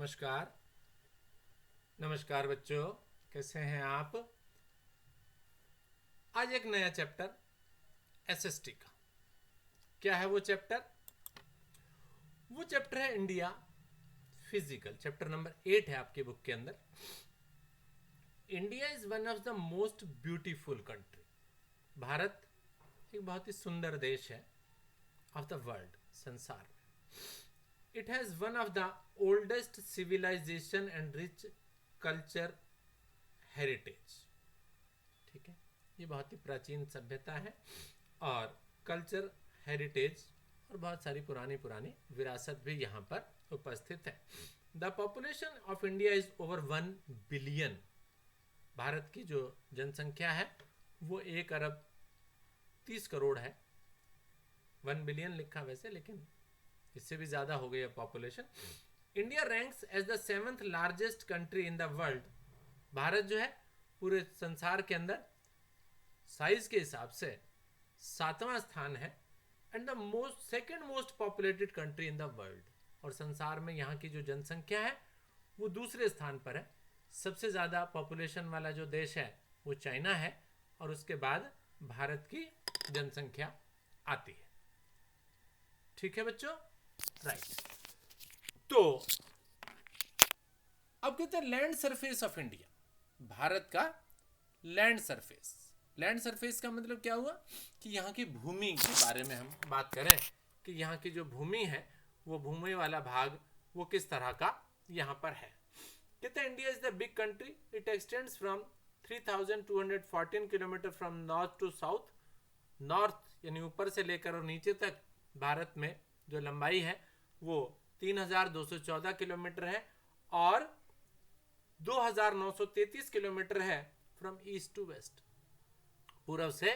नमस्कार। नमस्कार बच्चों, कैसे हैं आप? आज एक नया चैप्टर एसएसटी का। क्या है वो चैप्टर? वो चैप्टर है इंडिया फिजिकल। चैप्टर नंबर 8 है आपके बुक के अंदर। India is one of the most beautiful country. Bharat एक बहुत ही सुंदर देश है ऑफ द वर्ल्ड, संसार में। It has one of the oldest civilization and rich culture heritage. ठीक है, ये बहुत ही प्राचीन सभ्यता है और कल्चर हेरिटेज और बहुत सारी पुरानी पुरानी विरासत भी यहाँ पर उपस्थित है। The population of India is over 1 billion. Bharat की जो जनसंख्या है वो 1 अरब 30 करोड़ है। 1 बिलियन लिखा वैसे, लेकिन इससे भी ज्यादा हो गई है population. India ranks as the 7th largest country in the world. Bharat जो है पूरे संसार के अंदर साइज के हिसाब से 7वां स्थान है and the second most populated country in the world. और संसार में यहाँ की जो जनसंख्या है वो दूसरे स्थान पर है। सबसे ज्यादा पॉपुलेशन वाला जो देश है वो चाइना है और उसके बाद भारत की जनसंख्या आती है। ठीक है बच्चों, राइट। तो अब कहते हैं land surface of India. Bharat का लैंड सरफेस। लैंड सरफेस का मतलब क्या हुआ कि यहाँ की भूमि के बारे में हम बात करें कि यहाँ की जो भूमि है वो भूमि वाला भाग वो किस तरह का यहाँ पर है। कहते हैं India is the big country. It extends from 3214 kilometre from north to south. North यानी ऊपर से लेकर और नीचे तक भारत में जो लंबाई है वो 3214 किलोमीटर है और 2933 किलोमीटर है फ्रॉम ईस्ट टू वेस्ट, पूर्व से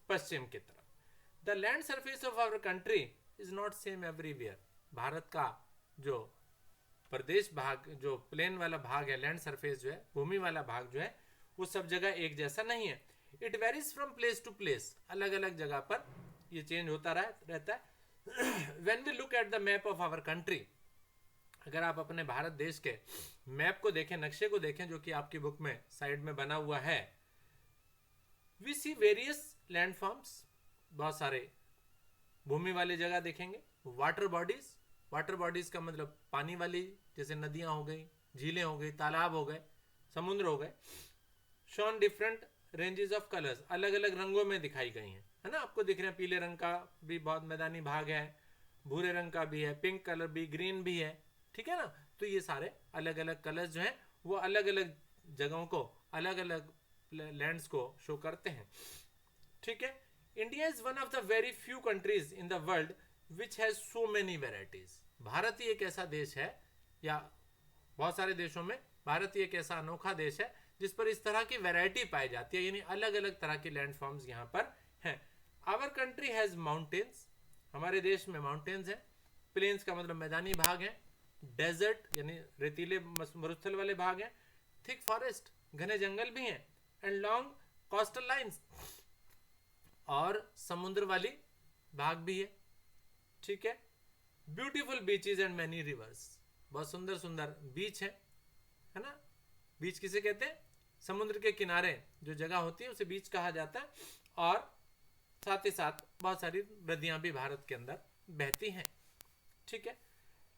पश्चिम की तरफ। The land surface of our country is not same everywhere. Bharat का जो प्रदेश भाग, जो प्लेन वाला भाग है, लैंड सरफेस जो है, भूमि वाला भाग जो है, वो सब जगह एक जैसा नहीं है। It varies from place to place. अलग अलग जगह पर ये चेंज होता रहता है। When we look at the map of our country, अगर आप अपने भारत देश के मैप को देखें, नक्शे को देखें जो कि आपकी बुक में साइड में बना हुआ है, we see various landforms। बहुत सारे भूमि वाली जगह देखेंगे। Water bodies. वाटर बॉडीज का मतलब पानी वाली, जैसे नदियां हो गई, झीलें हो गई, तालाब हो गए, समुद्र हो गए। Shown different ranges of colours. अलग अलग रंगों में दिखाई गई हैं, है ना। आपको दिख रहे हैं पीले रंग का भी बहुत मैदानी भाग है, भूरे रंग का भी है, पिंक कलर भी, ग्रीन भी है। ठीक है ना। तो ये सारे अलग अलग कलर्स जो हैं वो अलग अलग जगहों को, अलग अलग लैंड्स को शो करते हैं। ठीक है। India is one of the very few countries in the world which has so many varieties. Bharat ही एक ऐसा देश है, या बहुत सारे देशों में भारत ही एक ऐसा अनोखा देश है जिस पर इस तरह की वैरायटी पाई जाती है, यानी अलग अलग तरह के लैंड फॉर्म्स यहाँ पर हैं। Our country has mountains. हमारे देश में माउंटेन्स हैं। प्लेन्स का मतलब मैदानी भाग है। डेजर्ट यानी रेतीले मरुस्थल वाले भाग हैं। थिक फॉरेस्ट, घने जंगल भी हैं। एंड लॉन्ग कोस्टल लाइंस, और समुद्र वाली भाग भी है। ठीक है। Beautiful beaches and many reverse. बहुत सुंदर सुंदर बीच है ना। बीच किसे कहते हैं? समुद्र के किनारे जो जगह होती है उसे बीच कहा जाता है। और साथ ही साथ बहुत सारी नदियां भी भारत के अंदर बहती हैं। ठीक है।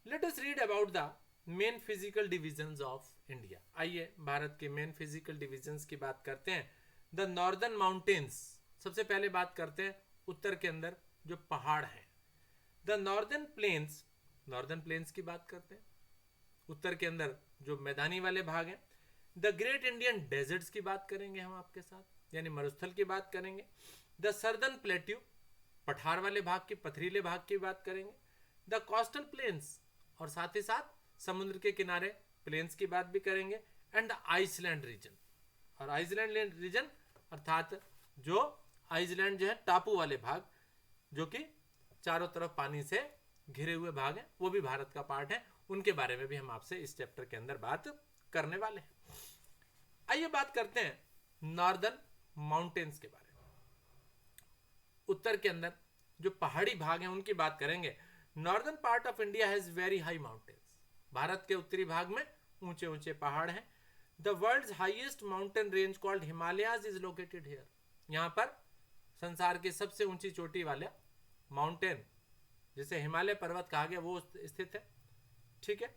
Let us read about the main physical divisions of India. आइए भारत के मेन फिजिकल डिविजन्स की बात करते हैं। The northern mountains. सबसे पहले बात करते हैं उत्तर के अंदर जो पहाड़ हैं। The northern plains. Northern plains की बात करते हैं। उत्तर के अंदर जो मैदानी वाले भाग हैं। द ग्रेट इंडियन डेजर्ट्स की बात करेंगे हम आपके साथ, यानी मरुस्थल की बात करेंगे। द सर्दर्न प्लेट्यू, पठार वाले भाग की, पथरीले भाग की बात करेंगे। द कोस्टल प्लेन्स, और साथ ही साथ समुद्र के किनारे प्लेन्स की बात भी करेंगे। And the island region. और आइसलैंड रीजन अर्थात जो आइसलैंड जो है टापू वाले भाग, जो कि चारों तरफ पानी से घिरे हुए भाग हैं, वो भी भारत का पार्ट है। उनके बारे में भी हम आपसे इस चैप्टर के अंदर बात करने वाले हैं। आइए बात करते हैं नॉर्दर्न माउंटेन्स के बारे में। उत्तर के अंदर जो पहाड़ी भाग हैं उनकी बात करेंगे। Northern part of India has very high mountains. Bharat के उत्तरी भाग में ऊंचे ऊंचे पहाड़ हैं। The world's highest mountain range called Himalayas is located here. यहाँ पर संसार की सबसे ऊंची चोटी वाला माउंटेन जिसे हिमालय पर्वत कहा गया वो स्थित है। ठीक है,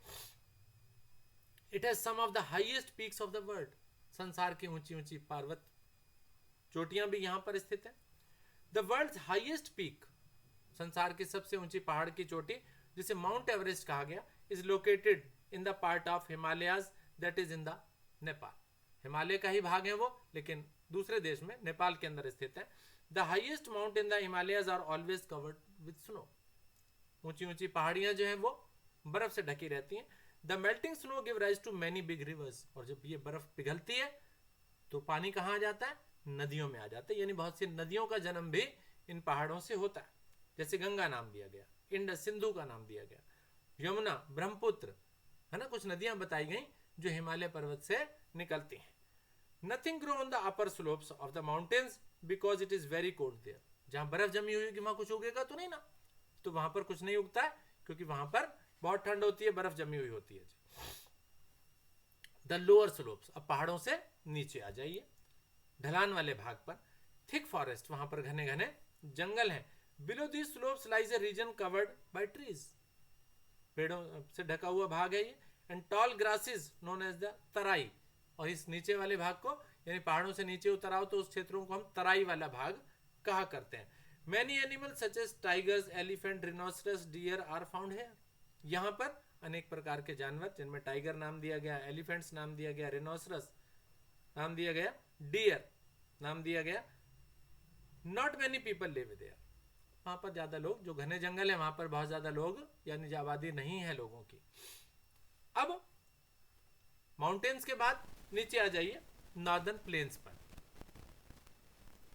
it has some of the highest peaks of the world. संसार की ऊंची ऊंची पर्वत चोटियां भी यहां पर स्थित है। द वर्ल्ड्स हाईएस्ट पीक, संसार की सबसे ऊंची पहाड़ की चोटी जिसे माउंट एवरेस्ट कहा गया, is located in the part of Himalayas that is in the Nepal. Himalaya का ही भाग है वो, लेकिन दूसरे देश में नेपाल के अंदर स्थित है। The highest mount in the Himalayas are always covered with snow. ऊंची ऊंची पहाड़ियां जो है वो बर्फ से ढकी रहती हैं। The melting snow give rise to many big rivers. और जब ये बर्फ पिघलती है तो पानी कहाँ आ जाता है? नदियों में आ जाता है। यानी बहुत सी नदियों का जन्म भी इन पहाड़ों से होता है। जैसे गंगा नाम दिया गया, इंडस सिंधु का नाम दिया गया, यमुना, ब्रह्मपुत्र, है ना, कुछ नदियां बताई गई जो हिमालय पर्वत से निकलती हैं। Nothing grow on the upper slopes of the mountains because it is very cold there. जहां बर्फ जमी हुई होगी वहां कुछ उगेगा तो नहीं ना, तो वहां पर कुछ नहीं उगता है क्योंकि वहां पर बहुत ठंड होती है, बर्फ जमी हुई होती है। द लोअर स्लोप्स, अब पहाड़ों से नीचे आ जाइए, ढलान वाले भाग पर थिक फॉरेस्ट, वहां पर घने घने जंगल हैं। Below these slopes lies a region covered by trees, पेड़ों से ढका हुआ भाग है ये। And tall grasses known as the Terai, और इस नीचे वाले भाग को, यानी पहाड़ों से नीचे उतर आओ तो उस क्षेत्रों को हम तराई वाला भाग कहा करते हैं। Many animals such as tigers, elephant, rhinoceros, deer are found here. यहाँ पर अनेक प्रकार के जानवर, जिनमें टाइगर नाम दिया गया, एलिफेंट्स नाम दिया गया, रिनोसरस नाम दिया गया, डियर नाम दिया गया। Not many people live there, वहां पर ज्यादा लोग, जो घने जंगल है वहां पर बहुत ज्यादा लोग यानी आबादी नहीं है लोगों की। अब माउंटेन्स के बाद नीचे आ जाइए नॉर्दर्न प्लेन्स पर,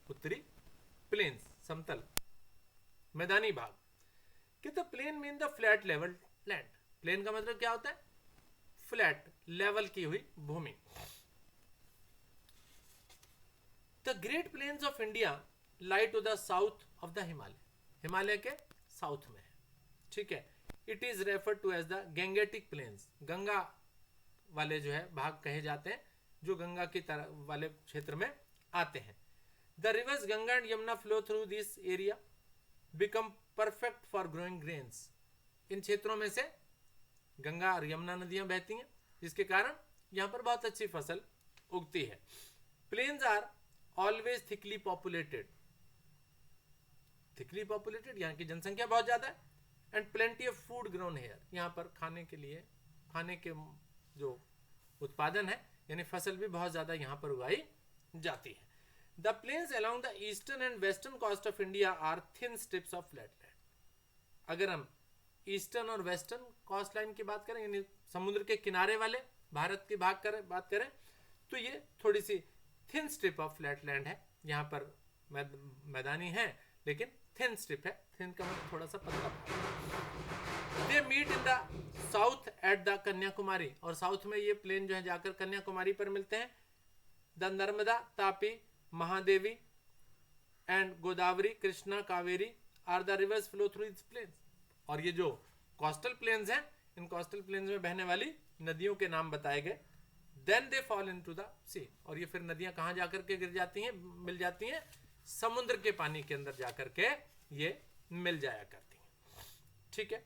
उत्तरी प्लेन्स, समतल मैदानी भाग। कि the plain mean the flat level land. Plain का मतलब क्या होता है? फ्लैट, लेवल की हुई भूमि। The great plains of India lie to the south of the Himalaya, Himalaya के साउथ में है। ठीक है, it is referred to as the Gangetic plains, Ganga वाले जो है भाग कहे जाते हैं, जो गंगा की तरह वाले क्षेत्र में आते हैं। The rivers Ganga and Yamuna flow through this area, become perfect for growing grains. इन क्षेत्रों में से गंगा और यमुना नदियां बहती हैं, जिसके कारण यहां पर बहुत अच्छी फसल उगती है। Plains are always thickly populated, thickly populated, यहाँ की जनसंख्या बहुत ज्यादा है। And plenty of food grown here, यहाँ पर खाने के लिए, खाने के जो उत्पादन है यानी फसल भी बहुत ज्यादा यहाँ पर उगाई जाती है। The plains along the eastern and western coast of India are thin strips of flat land. अगर हम ईस्टर्न और वेस्टर्न कोस्ट लाइन की बात करें, यानी समुद्र के किनारे वाले भारत की बात करें तो ये थोड़ी सी thin strip of flat land है। यहाँ पर मैदानी है लेकिन थिन स्ट्रिप है, थिन का मतलब थोड़ा सा पतला। They meet in the south at the Kanyakumari, और साउथ में ये प्लेन जो है जाकर कन्याकुमारी पर मिलते हैं। The Narmada, Tapi, Mahadevi and Godavari, Krishna, Kaveri are the rivers flow through this plains. और ये जो कोस्टल प्लेन्स हैं, इन कोस्टल प्लेन्स में बहने वाली नदियों के नाम बताए गए। Then they fall into the sea, और ये फिर नदियां कहां जाकर के गिर जाती हैं, मिल जाती हैं, समुद्र के पानी के अंदर जाकर के ये मिल जाया करती हैं। ठीक है,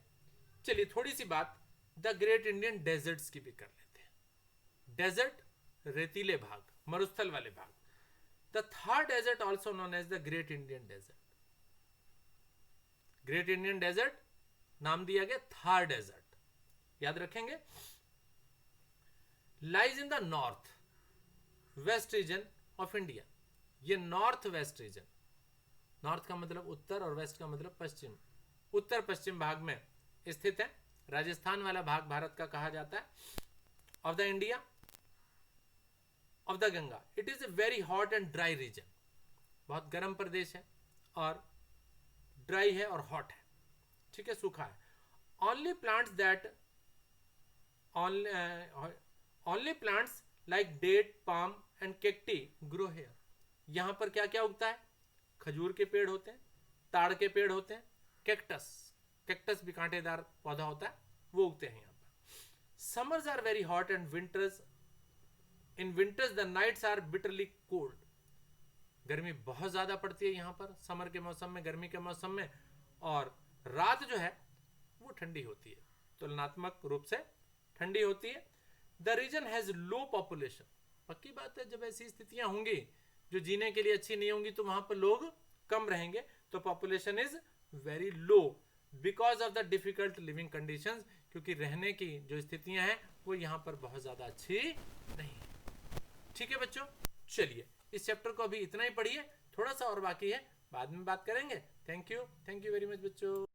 चलिए थोड़ी सी बात द ग्रेट इंडियन डेजर्ट्स की भी कर लेते हैं। डेजर्ट, रेतीले भाग, मरुस्थल वाले भाग। The Thar desert also known as the great Indian desert. Great Indian desert नाम दिया गया थार डेजर्ट, याद रखेंगे। Lies in the north west region of India, ये नॉर्थ वेस्ट रीजन, नॉर्थ का मतलब उत्तर और वेस्ट का मतलब पश्चिम, उत्तर पश्चिम भाग में स्थित है। राजस्थान वाला भाग भारत का कहा जाता है। Of the India of the Ganga, it is a very hot and dry region, बहुत गर्म प्रदेश है और ड्राई है और हॉट है। ठीक है, सूखा है। Only plants that only plants like date, palm and cacti grow here. यहां पर क्या क्या उगता है? खजूर के पेड़ होते हैं, ताड़ के पेड़ होते हैं, कैक्टस, कैक्टस भी कांटेदार पौधा होता है, वो उगते हैं यहाँ पर। Summers are very hot and in winters the nights are bitterly cold. गर्मी बहुत ज्यादा पड़ती है यहाँ पर समर के मौसम में, गर्मी के मौसम में, और रात जो है वो ठंडी होती है, तुलनात्मक रूप से ठंडी होती है. The region has low population. पक्की बात है, जब ऐसी स्थितियां होंगी जो जीने के लिए अच्छी नहीं होंगी तो वहां पर लोग कम रहेंगे, तो population is very low because of the difficult living conditions, क्योंकि रहने की जो स्थितियां हैं वो यहाँ पर बहुत ज्यादा अच्छी नहीं है. ठीक है बच्चों, चलिए इस चैप्टर को अभी इतना ही पढ़िए, थोड़ा सा और बाकी है, बाद में बात करेंगे. थैंक यू वेरी मच बच्चों.